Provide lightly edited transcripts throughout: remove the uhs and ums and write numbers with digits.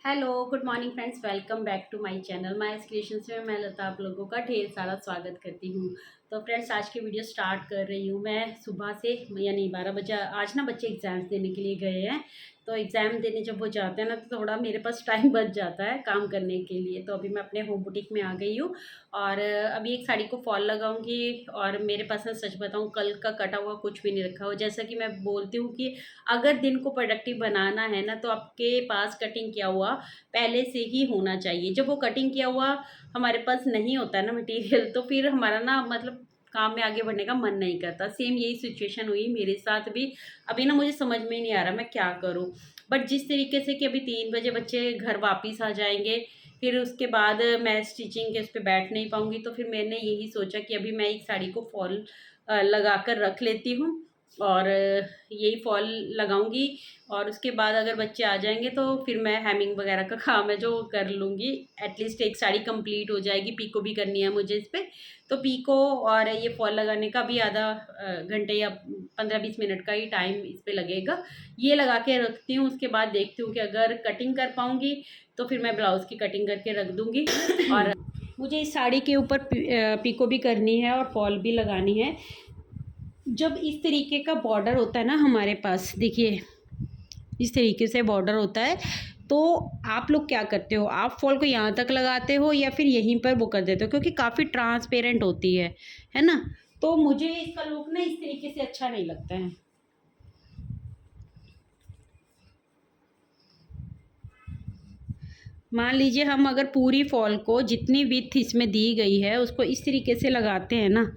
Hello good morning friends, welcome back to my channel my creations में मैं लता आप लोगों का ढेर सारा स्वागत करती हूँ। तो फ्रेंड्स, आज की वीडियो स्टार्ट कर रही हूँ मैं सुबह से, यानी 12 बजे। आज ना बच्चे एग्ज़ाम्स देने के लिए गए हैं, तो एग्ज़ाम देने जब वो जाते हैं ना तो थोड़ा मेरे पास टाइम बच जाता है काम करने के लिए। तो अभी मैं अपने होम बुटीक में आ गई हूँ और अभी एक साड़ी को फॉल लगाऊंगी। और मेरे पास ना सच बताऊँ, कल का कटा हुआ कुछ भी नहीं रखा हुआ। जैसा कि मैं बोलती हूँ कि अगर दिन को प्रोडक्टिव बनाना है ना तो आपके पास कटिंग किया हुआ पहले से ही होना चाहिए। जब वो कटिंग किया हुआ हमारे पास नहीं होता है ना मटेरियल, तो फिर हमारा ना मतलब काम में आगे बढ़ने का मन नहीं करता। सेम यही सिचुएशन हुई मेरे साथ भी। अभी ना मुझे समझ में नहीं आ रहा मैं क्या करूं। बट जिस तरीके से कि अभी 3 बजे बच्चे घर वापस आ जाएंगे, फिर उसके बाद मैं स्टिचिंग के उस पर बैठ नहीं पाऊंगी। तो फिर मैंने यही सोचा कि अभी मैं एक साड़ी को फॉल लगा कर रख लेती हूँ और यही फॉल लगाऊंगी। और उसके बाद अगर बच्चे आ जाएंगे तो फिर मैं हेमिंग वगैरह का काम है जो कर लूँगी। एटलीस्ट एक साड़ी कंप्लीट हो जाएगी। पीको भी करनी है मुझे इस पर, तो पीको और ये फॉल लगाने का भी आधा घंटे या 15-20 मिनट का ही टाइम इस पर लगेगा। ये लगा के रखती हूँ, उसके बाद देखती हूँ कि अगर कटिंग कर पाऊँगी तो फिर मैं ब्लाउज़ की कटिंग करके रख दूँगी। और मुझे इस साड़ी के ऊपर पीको भी करनी है और फॉल भी लगानी है। जब इस तरीके का बॉर्डर होता है ना हमारे पास, देखिए इस तरीके से बॉर्डर होता है, तो आप लोग क्या करते हो? आप फॉल को यहाँ तक लगाते हो या फिर यहीं पर वो कर देते हो? क्योंकि काफ़ी ट्रांसपेरेंट होती है ना? तो मुझे इसका लुक ना इस तरीके से अच्छा नहीं लगता है। मान लीजिए हम अगर पूरी फॉल को जितनी विड्थ इसमें दी गई है उसको इस तरीके से लगाते हैं ना,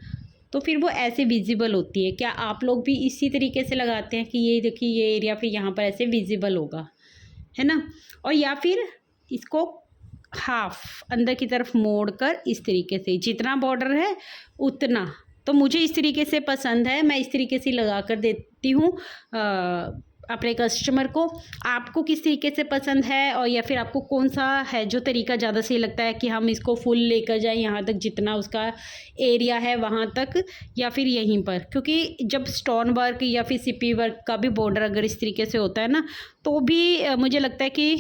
तो फिर वो ऐसे विजिबल होती है। क्या आप लोग भी इसी तरीके से लगाते हैं कि ये देखिए ये एरिया फिर यहाँ पर ऐसे विजिबल होगा, है ना? और या फिर इसको हाफ अंदर की तरफ मोड़ कर इस तरीके से जितना बॉर्डर है उतना। तो मुझे इस तरीके से पसंद है, मैं इस तरीके से लगा कर देती हूँ अपने कस्टमर को। आपको किस तरीके से पसंद है, और या फिर आपको कौन सा है जो तरीका ज़्यादा सही लगता है कि हम इसको फुल लेकर जाएं यहाँ तक जितना उसका एरिया है वहाँ तक, या फिर यहीं पर? क्योंकि जब स्टोन वर्क या फिर सिपी वर्क का भी बॉर्डर अगर इस तरीके से होता है ना, तो भी मुझे लगता है कि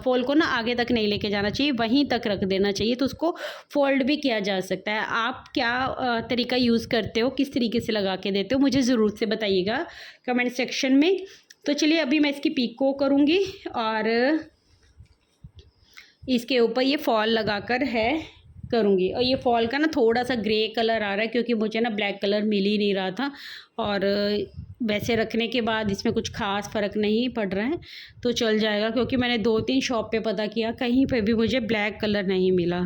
फॉल को ना आगे तक नहीं लेके जाना चाहिए, वहीं तक रख देना चाहिए। तो उसको फोल्ड भी किया जा सकता है। आप क्या तरीका यूज़ करते हो, किस तरीके से लगा के देते हो, मुझे ज़रूर से बताइएगा कमेंट सेक्शन में। तो चलिए अभी मैं इसकी पीको करूँगी और इसके ऊपर ये फॉल लगाकर है करूँगी। और ये फॉल का ना थोड़ा सा ग्रे कलर आ रहा है क्योंकि मुझे ना ब्लैक कलर मिल ही नहीं रहा था, और वैसे रखने के बाद इसमें कुछ ख़ास फ़र्क नहीं पड़ रहा है तो चल जाएगा। क्योंकि मैंने 2-3 शॉप पे पता किया, कहीं पे भी मुझे ब्लैक कलर नहीं मिला।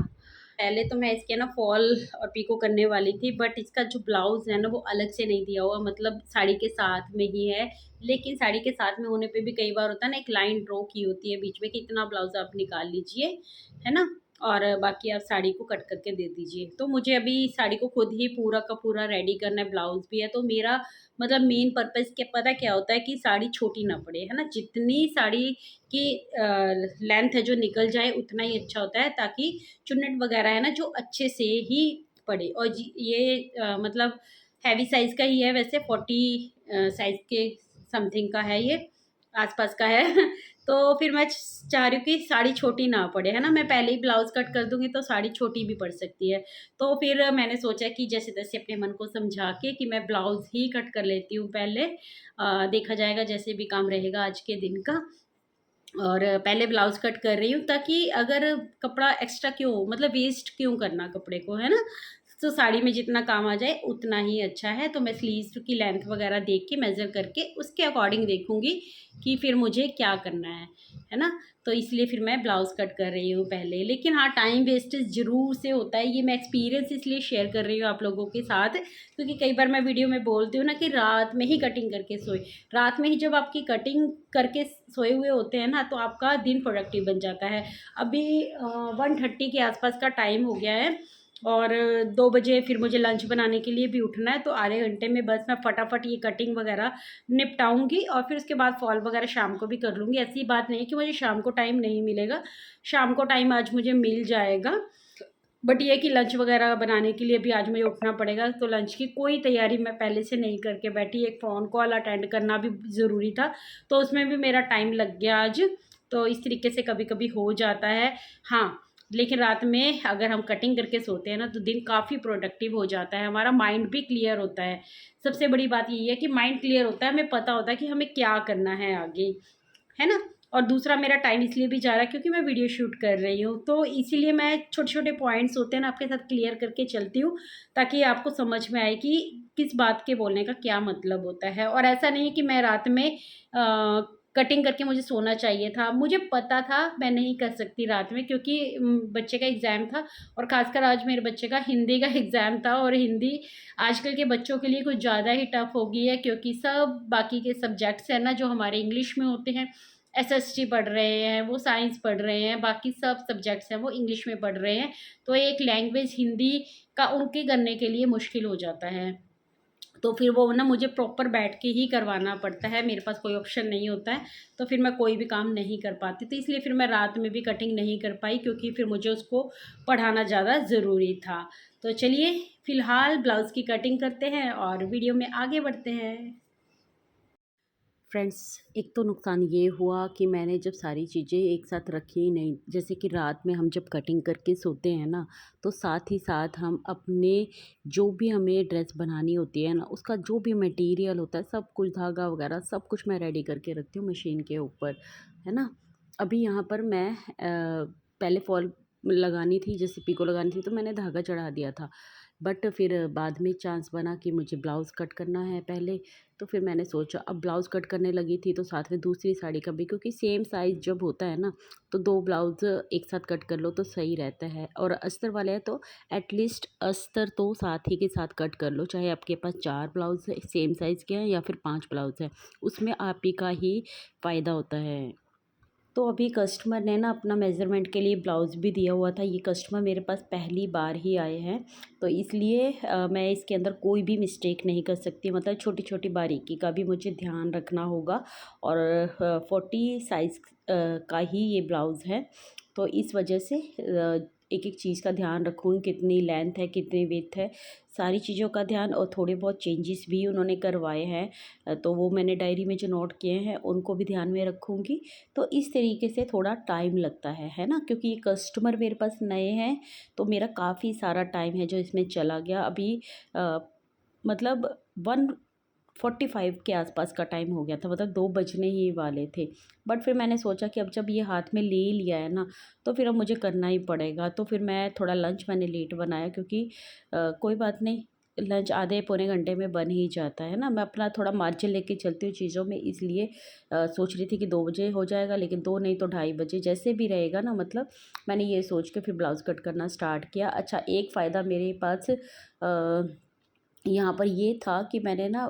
पहले तो मैं इसके ना फॉल और पीको करने वाली थी, बट इसका जो ब्लाउज़ है ना वो अलग से नहीं दिया हुआ, मतलब साड़ी के साथ में ही है। लेकिन साड़ी के साथ में होने पे भी कई बार होता है ना, एक लाइन ड्रॉ की होती है बीच में कि इतना ब्लाउज़ आप निकाल लीजिए, है ना? और बाकी आप साड़ी को कट करके दे दीजिए। तो मुझे अभी साड़ी को खुद ही पूरा का पूरा रेडी करना है, ब्लाउज़ भी है। तो मेरा मतलब मेन पर्पज़ क्या पता क्या होता है कि साड़ी छोटी ना पड़े, है ना? जितनी साड़ी की लेंथ है जो निकल जाए उतना ही अच्छा होता है, ताकि चुन्नट वगैरह है ना जो अच्छे से ही पड़े। और ये मतलब हैवी साइज़ का ही है वैसे, 40 साइज़ के समथिंग का है ये, आसपास का है। तो फिर मैं चाह रही हूँ कि साड़ी छोटी ना पड़े, है ना? मैं पहले ही ब्लाउज़ कट कर दूँगी तो साड़ी छोटी भी पड़ सकती है। तो फिर मैंने सोचा कि जैसे तैसे अपने मन को समझा के कि मैं ब्लाउज़ ही कट कर लेती हूँ पहले। देखा जाएगा जैसे भी काम रहेगा आज के दिन का। और पहले ब्लाउज़ कट कर रही हूँ ताकि अगर कपड़ा एक्स्ट्रा क्यों, मतलब वेस्ट क्यों करना कपड़े को, है ना? तो साड़ी में जितना काम आ जाए उतना ही अच्छा है। तो मैं स्लीव्स की लेंथ वगैरह देख के मेज़र करके उसके अकॉर्डिंग देखूँगी कि फिर मुझे क्या करना है ना? तो इसलिए फिर मैं ब्लाउज़ कट कर रही हूँ पहले। लेकिन हाँ, टाइम वेस्टेज ज़रूर से होता है। ये मैं एक्सपीरियंस इसलिए शेयर कर रही हूँ आप लोगों के साथ, क्योंकि कई बार मैं वीडियो में बोलती हूँ ना कि रात में ही कटिंग करके सोए। रात में ही जब आपकी कटिंग करके सोए हुए होते हैं ना तो आपका दिन प्रोडक्टिव बन जाता है। अभी 1:30 के आसपास का टाइम हो गया है और 2 बजे फिर मुझे लंच बनाने के लिए भी उठना है। तो आधे घंटे में बस मैं फटाफट ये कटिंग वगैरह निपटाऊंगी और फिर उसके बाद फॉल वगैरह शाम को भी कर लूँगी। ऐसी बात नहीं है कि मुझे शाम को टाइम नहीं मिलेगा, शाम को टाइम आज मुझे मिल जाएगा। बट ये है कि लंच वगैरह बनाने के लिए भी आज मुझे उठना पड़ेगा, तो लंच की कोई तैयारी मैं पहले से नहीं करके बैठी। एक फ़ोन कॉल अटेंड करना भी ज़रूरी था, तो उसमें भी मेरा टाइम लग गया आज। तो इस तरीके से कभी कभी हो जाता है। हाँ, लेकिन रात में अगर हम कटिंग करके सोते हैं ना तो दिन काफ़ी प्रोडक्टिव हो जाता है, हमारा माइंड भी क्लियर होता है। सबसे बड़ी बात यही है कि माइंड क्लियर होता है, हमें पता होता है कि हमें क्या करना है आगे, है ना। और दूसरा, मेरा टाइम इसलिए भी जा रहा है क्योंकि मैं वीडियो शूट कर रही हूँ, तो इसीलिए मैं छोटे छोटे पॉइंट्स होते हैं ना आपके साथ क्लियर करके चलती हूँ, ताकि आपको समझ में आए कि किस बात के बोलने का क्या मतलब होता है। और ऐसा नहीं है कि मैं रात में कटिंग करके मुझे सोना चाहिए था, मुझे पता था मैं नहीं कर सकती रात में, क्योंकि बच्चे का एग्ज़ाम था, और ख़ासकर आज मेरे बच्चे का हिंदी का एग्ज़ाम था। और हिंदी आजकल के बच्चों के लिए कुछ ज़्यादा ही टफ हो गई है, क्योंकि सब बाकी के सब्जेक्ट्स हैं ना जो हमारे इंग्लिश में होते हैं, एसएसटी पढ़ रहे हैं, वो साइंस पढ़ रहे हैं, बाकी सब सब्जेक्ट्स हैं वो इंग्लिश में पढ़ रहे हैं। तो एक लैंग्वेज हिंदी का उनके करने के लिए मुश्किल हो जाता है। तो फिर वो ना मुझे प्रॉपर बैठ के ही करवाना पड़ता है, मेरे पास कोई ऑप्शन नहीं होता है। तो फिर मैं कोई भी काम नहीं कर पाती, तो इसलिए फिर मैं रात में भी कटिंग नहीं कर पाई, क्योंकि फिर मुझे उसको पढ़ाना ज़्यादा ज़रूरी था। तो चलिए फ़िलहाल ब्लाउज़ की कटिंग करते हैं और वीडियो में आगे बढ़ते हैं। फ्रेंड्स, एक तो नुकसान ये हुआ कि मैंने जब सारी चीज़ें एक साथ रखी ही नहीं, जैसे कि रात में हम जब कटिंग करके सोते हैं ना, तो साथ ही साथ हम अपने जो भी हमें ड्रेस बनानी होती है ना, उसका जो भी मटेरियल होता है, सब कुछ धागा वगैरह सब कुछ मैं रेडी करके रखती हूँ मशीन के ऊपर, है ना। अभी यहाँ पर मैं पहले फॉल लगानी थी, जैसे पीको लगानी थी, तो मैंने धागा चढ़ा दिया था। बट फिर बाद में चांस बना कि मुझे ब्लाउज़ कट करना है पहले, तो फिर मैंने सोचा अब ब्लाउज़ कट करने लगी थी तो साथ में दूसरी साड़ी का भी, क्योंकि सेम साइज़ जब होता है ना तो 2 ब्लाउज़ एक साथ कट कर लो तो सही रहता है। और अस्तर वाले हैं तो एटलीस्ट अस्तर तो साथ ही के साथ कट कर लो, चाहे आपके पास 4 ब्लाउज़ सेम साइज़ के हैं या फिर 5 ब्लाउज़ हैं, उसमें आप ही का ही फ़ायदा होता है। तो अभी कस्टमर ने ना अपना मेज़रमेंट के लिए ब्लाउज़ भी दिया हुआ था। ये कस्टमर मेरे पास पहली बार ही आए हैं, तो इसलिए मैं इसके अंदर कोई भी मिस्टेक नहीं कर सकती, मतलब छोटी-छोटी बारीकी का भी मुझे ध्यान रखना होगा। और 40 साइज़ का ही ये ब्लाउज़ है, तो इस वजह से एक-एक चीज़ का ध्यान रखूँगी, कितनी लेंथ है, कितनी विड्थ है, सारी चीज़ों का ध्यान। और थोड़े बहुत चेंजेस भी उन्होंने करवाए हैं, तो वो मैंने डायरी में जो नोट किए हैं उनको भी ध्यान में रखूँगी। तो इस तरीके से थोड़ा टाइम लगता है ना, क्योंकि ये कस्टमर मेरे पास नए हैं, तो मेरा काफ़ी सारा टाइम है जो इसमें चला गया। अभी मतलब 1:45 के आसपास का टाइम हो गया था, मतलब 2 बजने ही वाले थे। बट फिर मैंने सोचा कि अब जब ये हाथ में ले लिया है ना, तो फिर अब मुझे करना ही पड़ेगा। तो फिर मैं थोड़ा लंच मैंने लेट बनाया, क्योंकि कोई बात नहीं, लंच आधे पौने घंटे में बन ही जाता है ना। मैं अपना थोड़ा मार्जिन लेके चलती हूँ चीज़ों में, इसलिए सोच रही थी कि 2 बजे हो जाएगा, लेकिन 2 नहीं तो 2:30 बजे जैसे भी रहेगा ना, मतलब मैंने ये सोच के फिर ब्लाउज़ कट करना स्टार्ट किया। अच्छा, एक फ़ायदा मेरे पास यहाँ पर ये था कि मैंने ना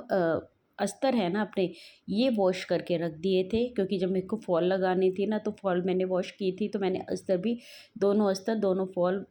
अस्तर है ना अपने, ये वॉश करके रख दिए थे, क्योंकि जब मेरे को फॉल लगानी थी ना, तो फॉल मैंने वॉश की थी, तो मैंने अस्तर भी दोनों अस्तर दोनों फॉल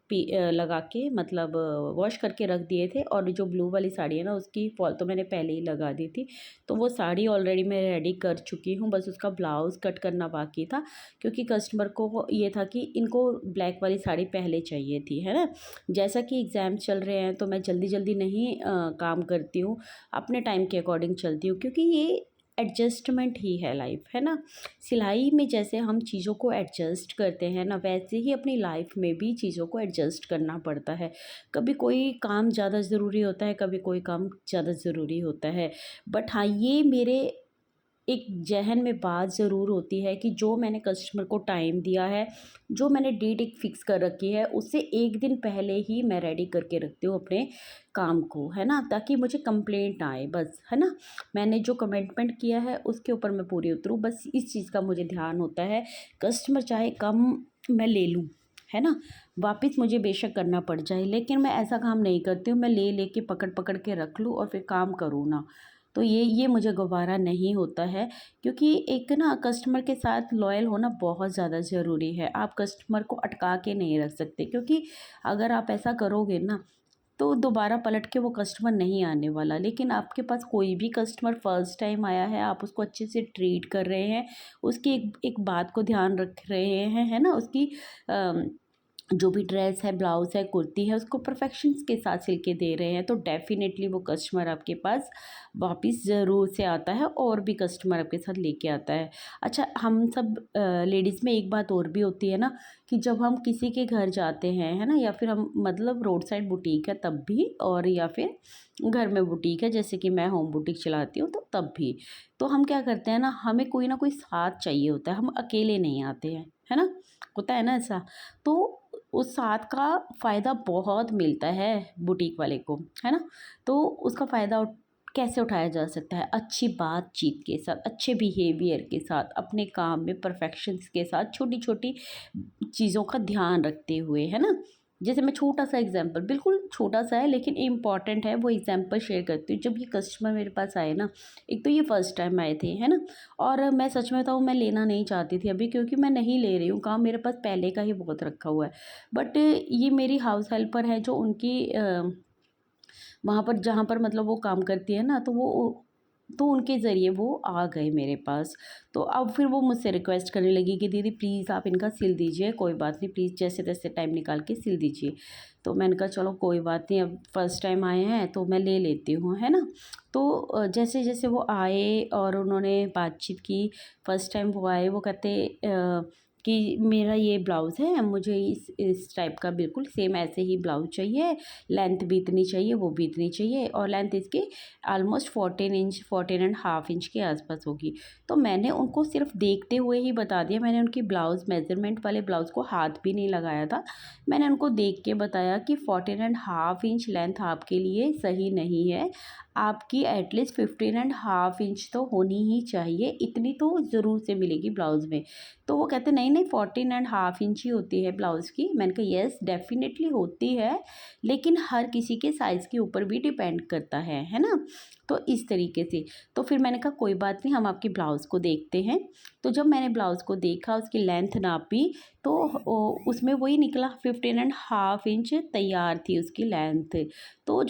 लगा के मतलब वॉश करके रख दिए थे। और जो ब्लू वाली साड़ी है ना, उसकी फॉल तो मैंने पहले ही लगा दी थी, तो वो साड़ी ऑलरेडी मैं रेडी कर चुकी हूँ, बस उसका ब्लाउज़ कट करना बाकी था, क्योंकि कस्टमर को ये था कि इनको ब्लैक वाली साड़ी पहले चाहिए थी, है ना। जैसा कि एग्ज़ाम चल रहे हैं तो मैं जल्दी जल्दी नहीं काम करती हूँ, अपने टाइम के अकॉर्डिंग चलती हूँ, क्योंकि ये एडजस्टमेंट ही है लाइफ, है ना। सिलाई में जैसे हम चीज़ों को एडजस्ट करते हैं ना, वैसे ही अपनी लाइफ में भी चीज़ों को एडजस्ट करना पड़ता है। कभी कोई काम ज़्यादा ज़रूरी होता है, कभी कोई काम ज़्यादा ज़रूरी होता है। बट हाँ, ये मेरे एक ज़हन में बात ज़रूर होती है कि जो मैंने कस्टमर को टाइम दिया है, जो मैंने डेट एक फ़िक्स कर रखी है, उससे 1 दिन पहले ही मैं रेडी करके रखती हूँ अपने काम को, है ना, ताकि मुझे कंप्लेंट ना आए बस, है ना। मैंने जो कमिटमेंट किया है उसके ऊपर मैं पूरी उतरूँ, बस इस चीज़ का मुझे ध्यान होता है। कस्टमर चाहे कम मैं ले लूँ, है ना, वापस मुझे बेशक करना पड़ जाए, लेकिन मैं ऐसा काम नहीं करती हूँ, मैं ले के पकड़ पकड़ के रख लूँ और फिर काम करूँ ना। तो ये मुझे गवारा नहीं होता है, क्योंकि एक ना कस्टमर के साथ लॉयल होना बहुत ज़्यादा ज़रूरी है। आप कस्टमर को अटका के नहीं रख सकते, क्योंकि अगर आप ऐसा करोगे ना, तो दोबारा पलट के वो कस्टमर नहीं आने वाला। लेकिन आपके पास कोई भी कस्टमर फर्स्ट टाइम आया है, आप उसको अच्छे से ट्रीट कर रहे हैं, उसकी एक एक बात को ध्यान रख रहे हैं, है ना, उसकी जो भी ड्रेस है, ब्लाउज़ है, कुर्ती है, उसको परफेक्शंस के साथ सिल के दे रहे हैं, तो डेफ़िनेटली वो कस्टमर आपके पास वापस ज़रूर से आता है और भी कस्टमर आपके साथ लेके आता है। अच्छा, हम सब लेडीज़ में एक बात और भी होती है ना कि जब हम किसी के घर जाते हैं, है ना? या फिर हम मतलब रोड साइड बुटीक है तब भी, और या फिर घर में बुटीक है, जैसे कि मैं होम बुटीक चलाती हूँ तो तब भी। तो हम क्या करते हैं ना, हमें कोई ना कोई साथ चाहिए होता है, हम अकेले नहीं आते हैं, है ना? होता है ना ऐसा? तो उस साथ का फ़ायदा बहुत मिलता है बुटीक वाले को, है ना? तो उसका फ़ायदा कैसे उठाया जा सकता है? अच्छी बातचीत के साथ, अच्छे बिहेवियर के साथ, अपने काम में परफेक्शंस के साथ, छोटी-छोटी चीज़ों का ध्यान रखते हुए, है ना? जैसे मैं छोटा-सा एग्ज़ाम्पल, बिल्कुल छोटा-सा है लेकिन इम्पॉर्टेंट है, वो एग्ज़ाम्पल शेयर करती हूँ। जब ये कस्टमर मेरे पास आए ना, एक तो ये फर्स्ट टाइम आए थे, है ना? और मैं सच में बताऊँ, मैं लेना नहीं चाहती थी अभी, क्योंकि मैं नहीं ले रही हूँ काम, मेरे पास पहले का ही बहुत रखा हुआ है। बट ये मेरी हाउस हेल्पर है जो उनकी वहाँ पर जहाँ पर मतलब वो काम करती है ना, तो उनके ज़रिए वो आ गए मेरे पास। तो अब फिर वो मुझसे रिक्वेस्ट करने लगी कि दीदी प्लीज़ आप इनका सिल दीजिए, कोई बात नहीं, प्लीज़ जैसे-तैसे टाइम निकाल के सिल दीजिए। तो मैंने कहा चलो कोई बात नहीं, अब फर्स्ट टाइम आए हैं तो मैं ले लेती हूँ, है ना? तो जैसे-जैसे वो आए और उन्होंने बातचीत की, फर्स्ट टाइम वो आए, वो कहते कि मेरा ये ब्लाउज़ है, मुझे इस टाइप का बिल्कुल सेम ऐसे ही ब्लाउज़ चाहिए, लेंथ भी इतनी चाहिए, वो भी इतनी चाहिए, और लेंथ इसकी almost 14 inch, 14 and half inch के आसपास होगी। तो मैंने उनको सिर्फ देखते हुए ही बता दिया, मैंने उनकी ब्लाउज़ मेज़रमेंट वाले ब्लाउज़ को हाथ भी नहीं लगाया था। मैंने उनको देख के बताया कि 14 एंड हाफ इंच लेंथ आपके लिए सही नहीं है, आपकी एटलीस्ट 15 एंड हाफ इंच तो होनी ही चाहिए, इतनी तो ज़रूर से मिलेगी ब्लाउज़ में। तो वो कहते नहीं नहीं, 14 एंड हाफ इंच ही होती है ब्लाउज़ की। मैंने कहा येस डेफ़िनेटली होती है, लेकिन हर किसी के साइज़ के ऊपर भी डिपेंड करता है ना? तो इस तरीके से। तो फिर मैंने कहा कोई बात नहीं, हम आपकी ब्लाउज़ को देखते हैं। तो जब मैंने ब्लाउज़ को देखा, उसकी लेंथ नापी, तो उसमें वही निकला, 15 एंड हाफ इंच तैयार थी उसकी लेंथ। तो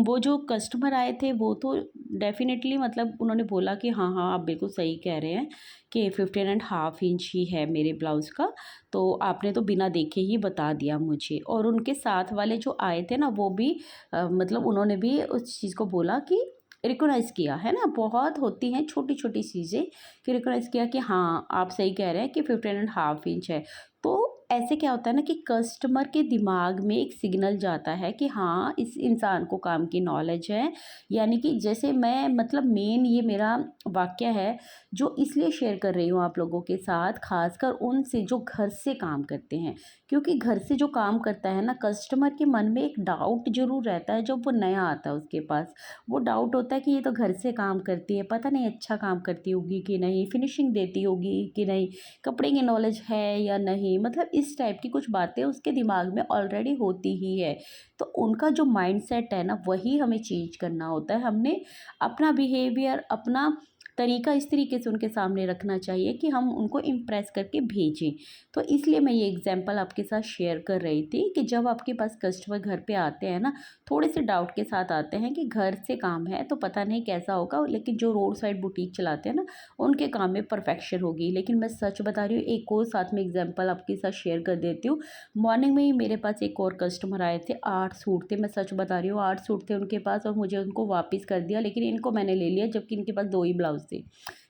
वो जो कस्टमर आए थे वो तो डेफ़िनेटली मतलब उन्होंने बोला कि हाँ, हाँ, आप बिल्कुल सही कह रहे हैं कि 15 एंड हाफ इंच ही है मेरे ब्लाउज़ का, तो आपने तो बिना देखे ही बता दिया मुझे। और उनके साथ वाले जो आए थे ना, वो भी मतलब उन्होंने भी उस चीज़ को बोला कि रिकॉग्नाइज़ किया, है ना? बहुत होती हैं छोटी-छोटी चीज़ें कि रिकॉग्नाइज़ किया कि हाँ, आप सही कह रहे हैं कि 15 एंड हाफ इंच है। तो ऐसे क्या होता है ना कि कस्टमर के दिमाग में एक सिग्नल जाता है कि हाँ, इस इंसान को काम की नॉलेज है। यानी कि जैसे मैं मतलब मेन ये मेरा वाक़या है, जो इसलिए शेयर कर रही हूँ आप लोगों के साथ, ख़ासकर उनसे जो घर से काम करते हैं। क्योंकि घर से जो काम करता है ना, कस्टमर के मन में एक डाउट ज़रूर रहता है जब वो नया आता है उसके पास। वो डाउट होता है कि ये तो घर से काम करती है, पता नहीं अच्छा काम करती होगी कि नहीं, फिनिशिंग देती होगी कि नहीं, कपड़े की नॉलेज है या नहीं, मतलब इस टाइप की कुछ बातें उसके दिमाग में ऑलरेडी होती ही है। तो उनका जो माइंडसेट है ना, वही हमें चेंज करना होता है। हमने अपना बिहेवियर, अपना तरीका इस तरीके से उनके सामने रखना चाहिए कि हम उनको इम्प्रेस करके भेजें। तो इसलिए मैं ये एग्जांपल आपके साथ शेयर कर रही थी कि जब आपके पास कस्टमर घर पे आते हैं ना, थोड़े से डाउट के साथ आते हैं कि घर से काम है तो पता नहीं कैसा होगा, लेकिन जो रोड साइड बुटीक चलाते हैं ना, उनके काम में परफेक्शन होगी। लेकिन मैं सच बता रही हूँ, एक और साथ में एग्जांपल आपके साथ शेयर कर देती हूँ। मॉर्निंग में ही मेरे पास एक और कस्टमर आए थे, 8 सूट थे, मैं सच बता रही हूँ, 8 सूट थे उनके पास और मुझे उनको वापस कर दिया, लेकिन इनको मैंने ले लिया, जबकि इनके पास 2 ही ब्लाउज़ थे,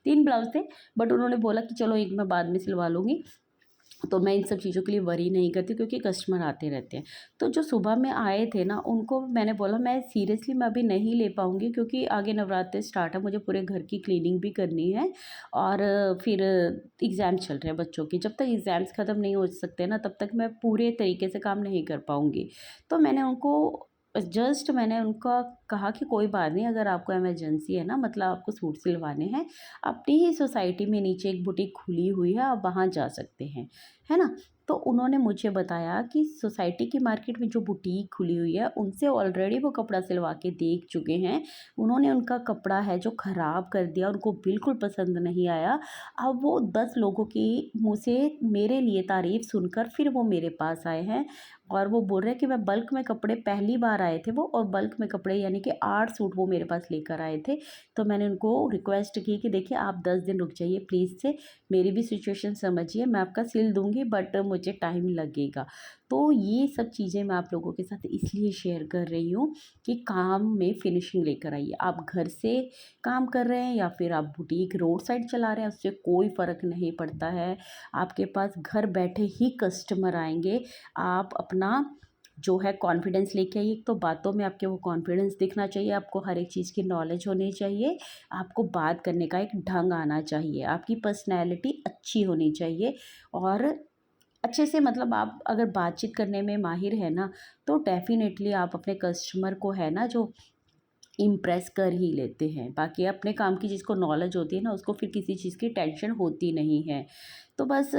3 ब्लाउज़ थे, बट उन्होंने बोला कि चलो एक मैं बाद में सिलवा लूँगी। तो मैं इन सब चीज़ों के लिए वरी नहीं करती, क्योंकि कस्टमर आते रहते हैं। तो जो सुबह में आए थे ना, उनको मैंने बोला मैं सीरियसली मैं अभी नहीं ले पाऊँगी, क्योंकि आगे नवरात्रे स्टार्ट है, मुझे पूरे घर की क्लीनिंग भी करनी है, और फिर एग्ज़ाम चल रहे हैं बच्चों के। जब तक एग्ज़ाम्स ख़त्म नहीं हो सकते ना, तब तक मैं पूरे तरीके से काम नहीं कर पाऊँगी। तो मैंने उनका कहा कि कोई बात नहीं, अगर आपको इमरजेंसी है ना, मतलब आपको सूट सिलवाने हैं, अपनी ही सोसाइटी में नीचे एक बुटीक खुली हुई है, आप वहाँ जा सकते हैं, है ना? तो उन्होंने मुझे बताया कि सोसाइटी की मार्केट में जो बुटीक खुली हुई है, उनसे ऑलरेडी वो कपड़ा सिलवा के देख चुके हैं। उन्होंने उनका कपड़ा है जो ख़राब कर दिया, उनको बिल्कुल पसंद नहीं आया। अब वो 10 लोगों की मुँह से मेरे लिए तारीफ़ सुनकर फिर वो मेरे पास आए हैं। और वो बोल रहे हैं कि मैं बल्क में कपड़े, पहली बार आए थे वो, और बल्क में कपड़े यानी कि 8 सूट वो मेरे पास लेकर आए थे। तो मैंने उनको रिक्वेस्ट की कि देखिए आप 10 दिन रुक जाइए प्लीज़ से, मेरी भी सिचुएशन समझिए, मैं आपका सिल दूँगी बट मुझे टाइम लगेगा। तो ये सब चीज़ें मैं आप लोगों के साथ इसलिए शेयर कर रही हूँ कि काम में फिनिशिंग लेकर आइए। आप घर से काम कर रहे हैं या फिर आप बुटीक रोड साइड चला रहे हैं, उससे कोई फ़र्क नहीं पड़ता है। आपके पास घर बैठे ही कस्टमर आएँगे। आप अपना जो है कॉन्फिडेंस लेके आइए। तो बातों में आपके वो कॉन्फिडेंस दिखना चाहिए, आपको हर एक चीज़ की नॉलेज होनी चाहिए, आपको बात करने का एक ढंग आना चाहिए, आपकी पर्सनैलिटी अच्छी होनी चाहिए, और अच्छे से, मतलब आप अगर बातचीत करने में माहिर है ना, तो डेफ़िनेटली आप अपने कस्टमर को है ना जो इम्प्रेस कर ही लेते हैं। बाकी अपने काम की जिसको नॉलेज होती है ना, उसको फिर किसी चीज़ की टेंशन होती नहीं है। तो बस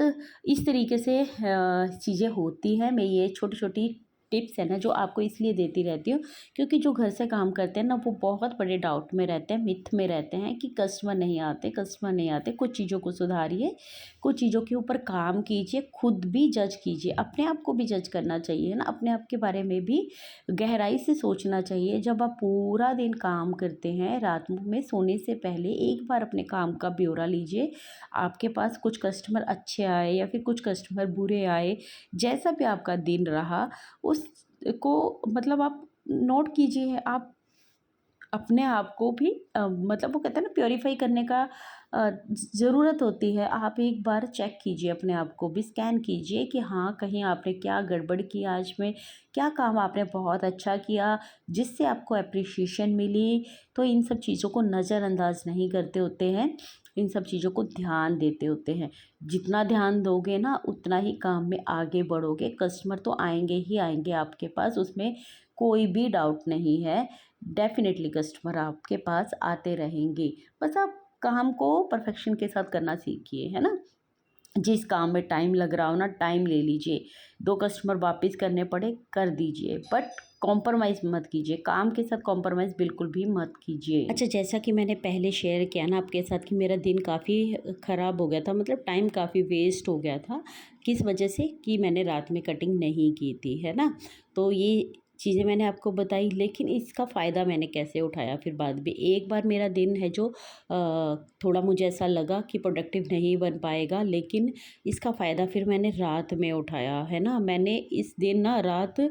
इस तरीके से चीज़ें होती हैं। मैं ये छोटी-छोटी टिप्स है ना जो आपको इसलिए देती रहती हूँ, क्योंकि जो घर से काम करते हैं ना वो बहुत बड़े डाउट में रहते हैं, मिथ में रहते हैं कि कस्टमर नहीं आते, कस्टमर नहीं आते। कुछ चीज़ों को सुधारिए, कुछ चीज़ों के ऊपर काम कीजिए, खुद भी जज कीजिए, अपने आप को भी जज करना चाहिए ना, अपने आप के बारे में भी गहराई से सोचना चाहिए। जब आप पूरा दिन काम करते हैं, रात में सोने से पहले एक बार अपने काम का ब्यौरा लीजिए। आपके पास कुछ कस्टमर अच्छे आए या फिर कुछ कस्टमर बुरे आए, जैसा भी आपका दिन रहा उसको मतलब आप नोट कीजिए। आप अपने आप को भी मतलब वो कहते हैं ना प्योरीफाई करने का ज़रूरत होती है। आप एक बार चेक कीजिए, अपने आप को भी स्कैन कीजिए कि हाँ, कहीं आपने क्या गड़बड़ की आज में, क्या काम आपने बहुत अच्छा किया जिससे आपको एप्रिशिएशन मिली। तो इन सब चीज़ों को नज़रअंदाज नहीं करते होते हैं, इन सब चीज़ों को ध्यान देते होते हैं। जितना ध्यान दोगे ना उतना ही काम में आगे बढ़ोगे। कस्टमर तो आएंगे ही आएंगे आपके पास, उसमें कोई भी डाउट नहीं है। डेफ़िनेटली कस्टमर आपके पास आते रहेंगे। बस आप काम को परफ़ेक्शन के साथ करना सीखिए, है ना? जिस काम में टाइम लग रहा हो ना, टाइम ले लीजिए। 2 कस्टमर वापस करने पड़े, कर दीजिए, बट कॉम्प्रोमाइज़ मत कीजिए। काम के साथ कॉम्प्रोमाइज़ बिल्कुल भी मत कीजिए। अच्छा, जैसा कि मैंने पहले शेयर किया ना आपके साथ कि मेरा दिन काफ़ी ख़राब हो गया था, मतलब टाइम काफ़ी वेस्ट हो गया था। किस वजह से? कि मैंने रात में कटिंग नहीं की थी, है ना? तो ये चीज़ें मैंने आपको बताई, लेकिन इसका फ़ायदा मैंने कैसे उठाया फिर बाद में। एक बार मेरा दिन है जो थोड़ा मुझे ऐसा लगा कि प्रोडक्टिव नहीं बन पाएगा, लेकिन इसका फ़ायदा फिर मैंने रात में उठाया, है ना? मैंने इस दिन ना रात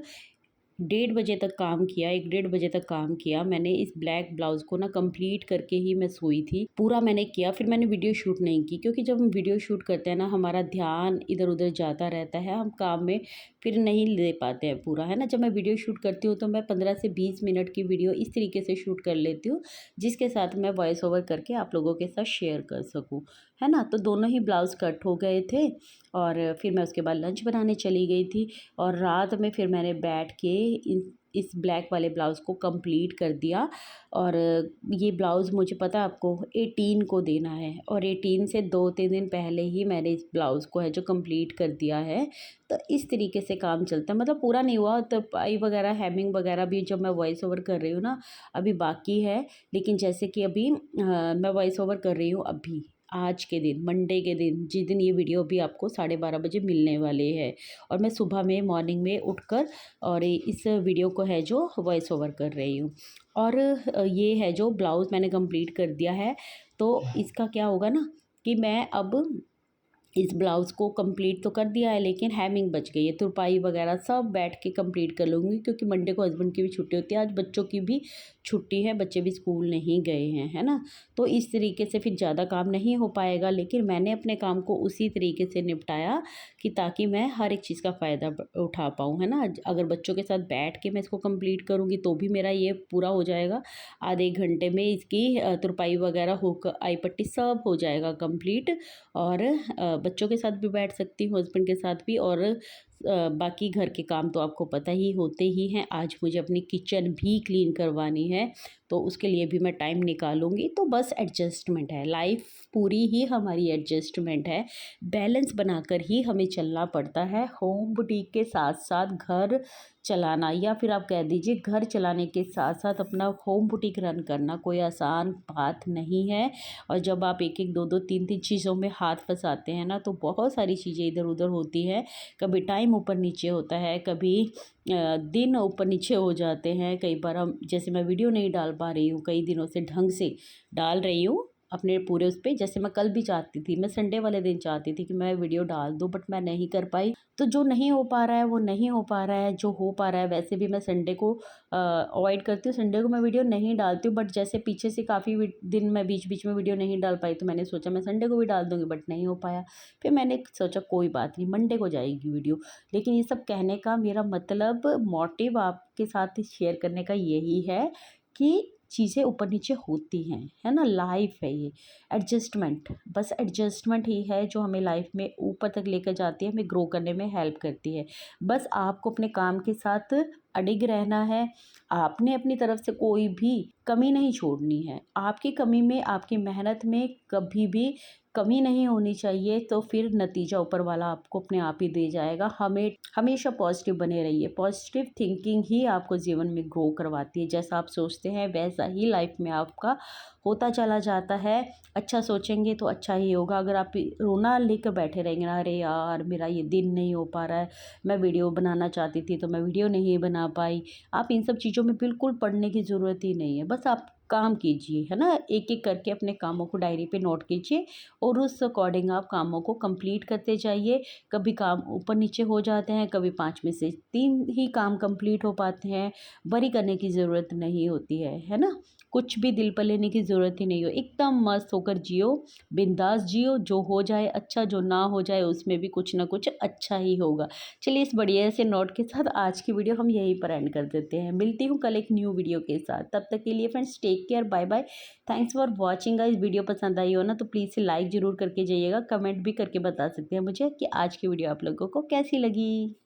1:30 बजे तक काम किया, 1 डेढ़ बजे तक काम किया। मैंने इस ब्लैक ब्लाउज़ को ना कंप्लीट करके ही मैं सोई थी। पूरा मैंने किया, फिर मैंने वीडियो शूट नहीं की, क्योंकि जब हम वीडियो शूट करते हैं ना हमारा ध्यान इधर-उधर जाता रहता है, हम काम में फिर नहीं ले पाते हैं पूरा, है ना? जब मैं वीडियो शूट करती हूँ तो मैं 15 से 20 मिनट की वीडियो इस तरीके से शूट कर लेती हूँ, जिसके साथ मैं वॉइस ओवर करके आप लोगों के साथ शेयर कर सकूँ, है ना? तो दोनों ही ब्लाउज़ कट हो गए थे, और फिर मैं उसके बाद लंच बनाने चली गई थी, और रात में फिर मैंने बैठ के इस ब्लैक वाले ब्लाउज़ को कंप्लीट कर दिया। और ये ब्लाउज़ मुझे पता है आपको 18 को देना है, और 18 से 2-3 दिन पहले ही मैंने इस ब्लाउज़ को है जो कंप्लीट कर दिया है। तो इस तरीके से काम चलता है, मतलब पूरा नहीं हुआ, तो पाई वगैरह, हेमिंग वगैरह भी जब मैं वॉइस ओवर कर रही हूँ ना अभी बाकी है। लेकिन जैसे कि अभी मैं वॉइस ओवर कर रही हूँ अभी आज के दिन, मंडे के दिन, जिस दिन ये वीडियो भी आपको 12:30 बजे मिलने वाले हैं, और मैं सुबह में मॉर्निंग में उठकर और इस वीडियो को है जो वॉइस ओवर कर रही हूँ। और ये है जो ब्लाउज़ मैंने कंप्लीट कर दिया है। तो इसका क्या होगा ना कि मैं अब इस ब्लाउज़ को कंप्लीट तो कर दिया है, लेकिन हेमिंग बच गई है, तुरपाई वगैरह सब बैठ के कंप्लीट कर लूँगी, क्योंकि मंडे को हस्बैंड की भी छुट्टी होती है, आज बच्चों की भी छुट्टी है, बच्चे भी स्कूल नहीं गए हैं, है ना? तो इस तरीके से फिर ज़्यादा काम नहीं हो पाएगा, लेकिन मैंने अपने काम को उसी तरीके से निपटाया कि ताकि मैं हर एक चीज़ का फ़ायदा उठा पाऊँ, है ना? अगर बच्चों के साथ बैठ के मैं इसको कंप्लीट करूँगी तो भी मेरा ये पूरा हो जाएगा। आधे एक घंटे में इसकी तुरपाई वगैरह होकर आई पट्टी सब हो जाएगा कंप्लीट, और बच्चों के साथ भी बैठ सकती हूँ, हस्बैंड के साथ भी, और बाकी घर के काम तो आपको पता ही होते ही हैं। आज मुझे अपनी किचन भी क्लीन करवानी है, तो उसके लिए भी मैं टाइम निकालूँगी। तो बस एडजस्टमेंट है, लाइफ पूरी ही हमारी एडजस्टमेंट है। बैलेंस बनाकर ही हमें चलना पड़ता है। होम बुटीक के साथ-साथ घर चलाना, या फिर आप कह दीजिए घर चलाने के साथ-साथ अपना होम बुटीक रन करना कोई आसान बात नहीं है। और जब आप एक-एक, 2-2, 3-3 चीज़ों में हाथ फँसाते हैं ना, तो बहुत सारी चीज़ें इधर-उधर होती हैं। कभी टाइम टाइम ऊपर नीचे होता है, कभी दिन ऊपर नीचे हो जाते हैं। कई बार हम, जैसे मैं वीडियो नहीं डाल पा रही हूँ कई दिनों से ढंग से डाल रही हूँ अपने पूरे उस पे, जैसे मैं कल भी चाहती थी, मैं संडे वाले दिन चाहती थी कि मैं वीडियो डाल दूँ, बट मैं नहीं कर पाई। तो जो नहीं हो पा रहा है वो नहीं हो पा रहा है, जो हो पा रहा है वैसे भी मैं संडे को अवॉइड करती हूँ, संडे को मैं वीडियो नहीं डालती हूँ। बट जैसे पीछे से काफ़ी दिन मैं बीच बीच में वीडियो नहीं डाल पाई, तो मैंने सोचा मैं संडे को भी डाल दूँगी, बट नहीं हो पाया। फिर मैंने सोचा कोई बात नहीं, मंडे को जाएगी वीडियो। लेकिन ये सब कहने का मेरा मतलब, मोटिव आपके साथ शेयर करने का यही है कि चीज़ें ऊपर नीचे होती हैं, है ना, लाइफ है ये। एडजस्टमेंट, बस एडजस्टमेंट ही है जो हमें लाइफ में ऊपर तक लेकर जाती है, हमें ग्रो करने में हेल्प करती है। बस आपको अपने काम के साथ अडिग रहना है। आपने अपनी तरफ से कोई भी कमी नहीं छोड़नी है। आपकी कमी में, आपकी मेहनत में कभी भी कमी नहीं होनी चाहिए, तो फिर नतीजा ऊपर वाला आपको अपने आप ही दे जाएगा। हमें हमेशा पॉजिटिव बने रहिए। पॉजिटिव थिंकिंग ही आपको जीवन में ग्रो करवाती है। जैसा आप सोचते हैं वैसा ही लाइफ में आपका होता चला जाता है। अच्छा सोचेंगे तो अच्छा ही होगा। अगर आप रोना लेकर बैठे रहेंगे ना, अरे यार मेरा ये दिन नहीं हो पा रहा है, मैं वीडियो बनाना चाहती थी तो मैं वीडियो नहीं बना पाई, आप इन सब चीज़ों में बिल्कुल पढ़ने की ज़रूरत ही नहीं है। बस आप काम कीजिए, है ना, एक एक करके अपने कामों को डायरी पे नोट कीजिए और उस अकॉर्डिंग आप कामों को कंप्लीट करते जाइए। कभी काम ऊपर नीचे हो जाते हैं, कभी 5 में से 3 ही काम कंप्लीट हो पाते हैं। वरी करने की ज़रूरत नहीं होती है ना। कुछ भी दिल पर लेने की ज़रूरत ही नहीं हो। एकदम मस्त होकर जियो, बिंदास जियो। जो हो जाए अच्छा, जो ना हो जाए उसमें भी कुछ ना कुछ अच्छा ही होगा। चलिए, इस बढ़िया से नोट के साथ आज की वीडियो हम यहीं पर एंड कर देते हैं। मिलती हूँ कल एक न्यू वीडियो के साथ। तब तक के लिए friends take care, bye bye. Thanks for watching guys. Video पसंद आई हो ना तो प्लीज़ से लाइक ज़रूर करके जाइएगा। कमेंट भी करके बता सकते हैं मुझे कि आज की वीडियो आप लोगों को कैसी लगी।